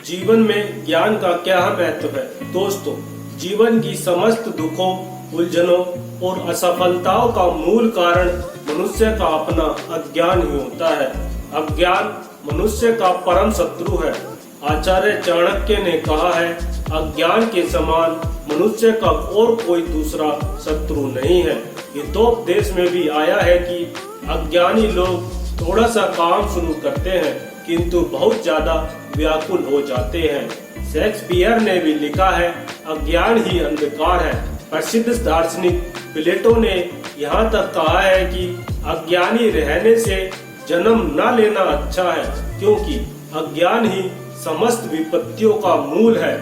जीवन में ज्ञान का क्या महत्व है। दोस्तों, जीवन की समस्त दुखों, उलझनों और असफलताओं का मूल कारण मनुष्य का अपना अज्ञान ही होता है। अज्ञान मनुष्य का परम शत्रु है। आचार्य चाणक्य ने कहा है, अज्ञान के समान मनुष्य का और कोई दूसरा शत्रु नहीं है। हितोपदेश में भी आया है कि अज्ञानी लोग थोड़ा सा काम शुरू करते हैं किंतु बहुत ज्यादा व्याकुल हो जाते हैं। शेक्सपियर ने भी लिखा है, अज्ञान ही अंधकार है। प्रसिद्ध दार्शनिक प्लेटो ने यहाँ तक कहा है कि अज्ञानी रहने से जन्म न लेना अच्छा है, क्योंकि अज्ञान ही समस्त विपत्तियों का मूल है।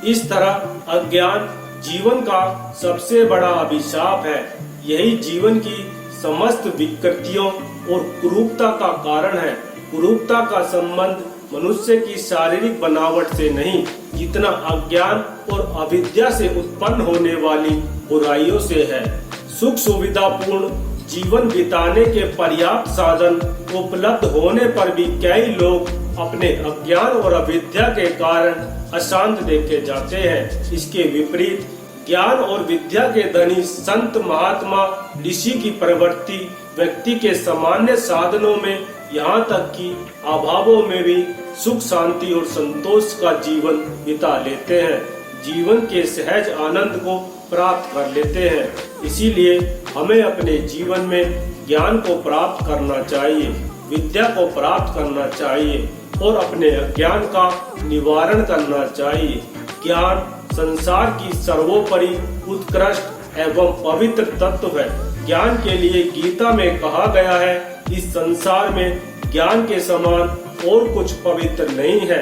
इस तरह अज्ञान जीवन का सबसे बड़ा अभिशाप है। यही जीवन की समस्त विकृतियों और कुरूपता का कारण है। कुरूपता का संबंध मनुष्य की शारीरिक बनावट से नहीं, जितना अज्ञान और अविद्या से उत्पन्न होने वाली बुराइयों से है। सुख सुविधापूर्ण जीवन बिताने के पर्याप्त साधन उपलब्ध होने पर भी कई लोग अपने अज्ञान और अविद्या के कारण अशांत देखे जाते हैं। इसके विपरीत ज्ञान और विद्या के धनी संत महात्मा ऋषि की प्रवृत्ति व्यक्ति के सामान्य साधनों में, यहाँ तक कि अभावों में भी सुख शांति और संतोष का जीवन बिता लेते हैं। जीवन के सहज आनंद को प्राप्त कर लेते हैं। इसीलिए हमें अपने जीवन में ज्ञान को प्राप्त करना चाहिए, विद्या को प्राप्त करना चाहिए और अपने अज्ञान का निवारण करना चाहिए। ज्ञान संसार की सर्वोपरि उत्कृष्ट एवं पवित्र तत्व है। ज्ञान के लिए गीता में कहा गया है, इस संसार में ज्ञान के समान और कुछ पवित्र नहीं है।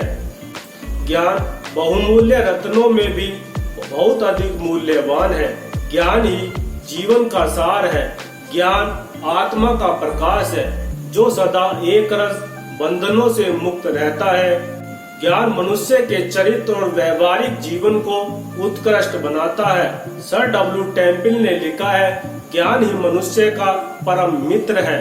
ज्ञान बहुमूल्य रत्नों में भी बहुत अधिक मूल्यवान है। ज्ञान ही जीवन का सार है। ज्ञान आत्मा का प्रकाश है, जो सदा एक रस बंधनों से मुक्त रहता है। ज्ञान मनुष्य के चरित्र और व्यवहारिक जीवन को उत्कृष्ट बनाता है। सर डब्ल्यू टेम्पल ने लिखा है, ज्ञान ही मनुष्य का परम मित्र है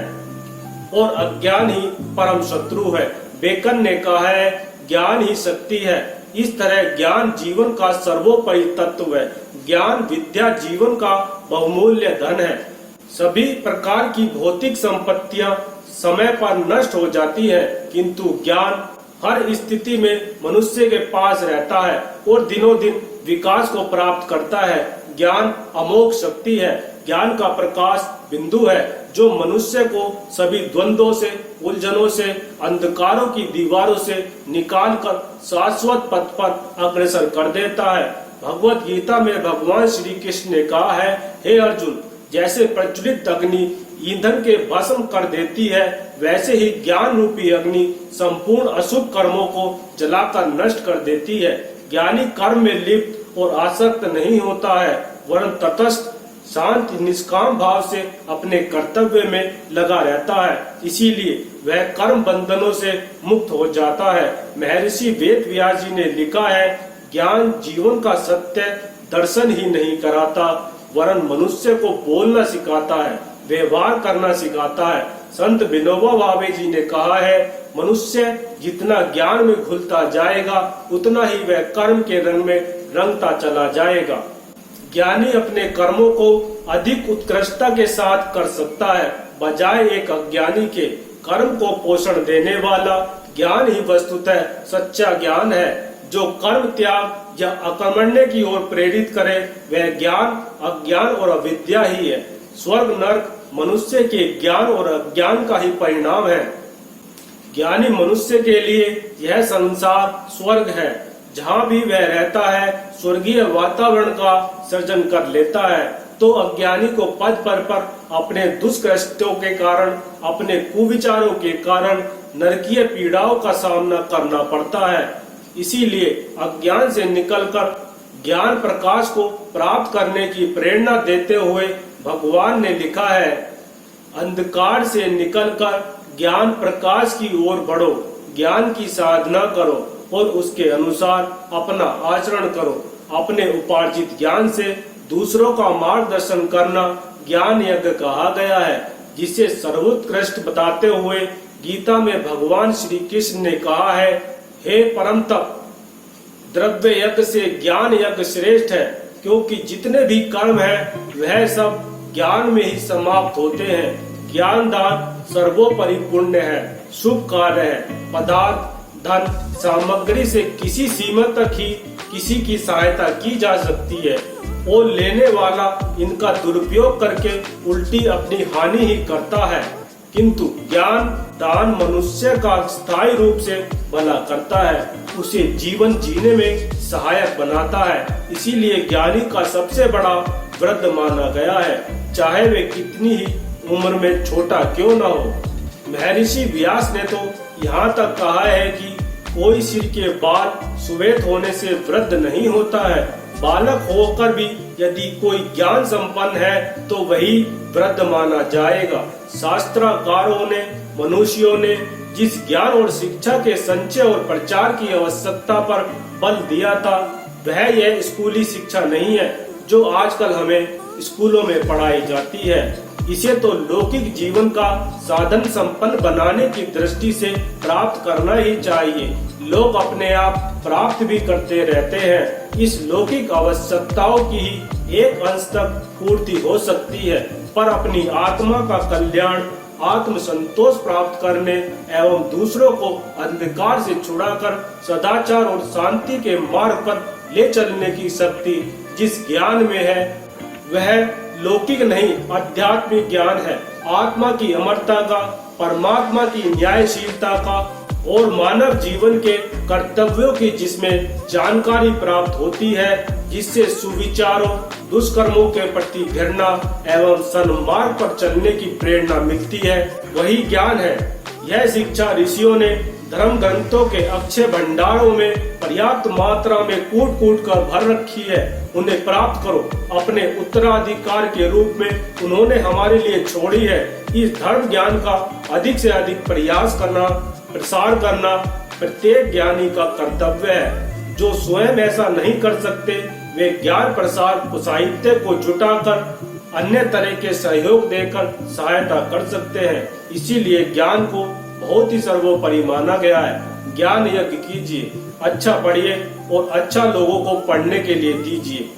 और अज्ञान ही परम शत्रु है। बेकन ने कहा है, ज्ञान ही शक्ति है। इस तरह ज्ञान जीवन का सर्वोपरि तत्व है। ज्ञान विद्या जीवन का बहुमूल्य धन है। सभी प्रकार की भौतिक संपत्तियां समय पर नष्ट हो जाती है, किंतु ज्ञान हर स्थिति में मनुष्य के पास रहता है और दिनों दिन विकास को प्राप्त करता है। ज्ञान अमोघ शक्ति है। ज्ञान का प्रकाश बिंदु है, जो मनुष्य को सभी द्वंद्वों से, उलझनों से, अंधकारों की दीवारों से निकालकर शाश्वत पथ पर अग्रसर कर देता है। भगवत गीता में भगवान श्री कृष्ण ने कहा है, हे अर्जुन, जैसे प्रज्वलित अग्नि ईंधन के भस्म कर देती है, वैसे ही ज्ञान रूपी अग्नि संपूर्ण अशुभ कर्मों को जलाकर नष्ट कर देती है। ज्ञानी कर्म में लिप्त और आसक्त नहीं होता है, वरन तटस्थ शांत निष्काम भाव से अपने कर्तव्य में लगा रहता है। इसीलिए वह कर्म बंधनों से मुक्त हो जाता है। महर्षि वेद व्यास जी ने लिखा है, ज्ञान जीवन का सत्य दर्शन ही नहीं कराता, वरन मनुष्य को बोलना सिखाता है, व्यवहार करना सिखाता है। संत विनोबा भावे जी ने कहा है, मनुष्य जितना ज्ञान में घुलता जाएगा, उतना ही वह कर्म के रंग में रंगता चला जाएगा। ज्ञानी अपने कर्मों को अधिक उत्कृष्टता के साथ कर सकता है, बजाय एक अज्ञानी के। कर्म को पोषण देने वाला ज्ञान ही वस्तुतः सच्चा ज्ञान है। जो कर्म त्याग या अकर्मण्य की ओर प्रेरित करे, वह ज्ञान अज्ञान और अविद्या ही है। स्वर्ग नरक मनुष्य के ज्ञान और अज्ञान का ही परिणाम है। ज्ञानी मनुष्य के लिए यह संसार स्वर्ग है। जहाँ भी वह रहता है, स्वर्गीय वातावरण का सृजन कर लेता है। तो अज्ञानी को पद पर अपने दुष्कृत्यों के कारण, अपने कुविचारों के कारण नरकीय पीड़ाओं का सामना करना पड़ता है। इसीलिए अज्ञान से निकलकर ज्ञान प्रकाश को प्राप्त करने की प्रेरणा देते हुए भगवान ने लिखा है, अंधकार से निकलकर ज्ञान प्रकाश की ओर बढ़ो, ज्ञान की साधना करो और उसके अनुसार अपना आचरण करो। अपने उपार्जित ज्ञान से दूसरों का मार्गदर्शन करना ज्ञान यज्ञ कहा गया है, जिसे सर्वोत्कृष्ट बताते हुए गीता में भगवान श्री कृष्ण ने कहा है, हे परम तप, द्रव्य यज्ञ से ज्ञान यज्ञ श्रेष्ठ है, क्योंकि जितने भी कर्म है वह सब ज्ञान में ही समाप्त होते हैं। ज्ञान दान सर्वोपरि पुण्य है, शुभ कार्य है। पदार्थ, धन, सामग्री से किसी सीमा तक ही किसी की सहायता की जा सकती है और लेने वाला इनका दुरुपयोग करके उल्टी अपनी हानि ही करता है। किंतु ज्ञान दान मनुष्य का स्थायी रूप से भला करता है, उसे जीवन जीने में सहायक बनाता है। इसीलिए ज्ञानी का सबसे बड़ा वृद्ध माना गया है, चाहे वे कितनी ही उम्र में छोटा क्यों न हो। महर्षि व्यास ने तो यहाँ तक कहा है कि कोई सिर के बाल सुवेद होने से वृद्ध नहीं होता है। बालक होकर भी यदि कोई ज्ञान संपन्न है तो वही वृद्ध माना जाएगा। शास्त्रकारों ने, मनुष्यों ने जिस ज्ञान और शिक्षा के संचय और प्रचार की आवश्यकता पर बल दिया था, वह यह स्कूली शिक्षा नहीं है जो आजकल हमें स्कूलों में पढ़ाई जाती है। इसे तो लौकिक जीवन का साधन संपन्न बनाने की दृष्टि से प्राप्त करना ही चाहिए। लोग अपने आप प्राप्त भी करते रहते हैं। इस लौकिक आवश्यकताओं की ही एक अंश तक पूर्ति हो सकती है, पर अपनी आत्मा का कल्याण, आत्म संतोष प्राप्त करने एवं दूसरों को अंधकार से छुड़ाकर सदाचार और शांति के मार्ग पर ले चलने की शक्ति जिस ज्ञान में है वह लौकिक नहीं आध्यात्मिक ज्ञान है। आत्मा की अमरता का, परमात्मा की न्यायशीलता का और मानव जीवन के कर्तव्यों की जिसमें जानकारी प्राप्त होती है, जिससे सुविचारों, दुष्कर्मों के प्रति घृणा एवं सन्मार्ग पर चलने की प्रेरणा मिलती है, वही ज्ञान है। यह शिक्षा ऋषियों ने धर्म ग्रंथों के अक्षय भंडारों में पर्याप्त मात्रा में कूट कूट कर भर रखी है। उन्हें प्राप्त करो, अपने उत्तराधिकार के रूप में उन्होंने हमारे लिए छोड़ी है। इस धर्म ज्ञान का अधिक से अधिक प्रयास करना, प्रसार करना प्रत्येक ज्ञानी का कर्तव्य है। जो स्वयं ऐसा नहीं कर सकते वे ज्ञान प्रसार साहित्य को जुटाकर अन्य तरह के सहयोग देकर सहायता कर सकते हैं। इसीलिए ज्ञान को बहुत ही सर्वोपरि माना गया है। ज्ञान यज्ञ कीजिए, अच्छा पढ़िए और अच्छा लोगों को पढ़ने के लिए दीजिए।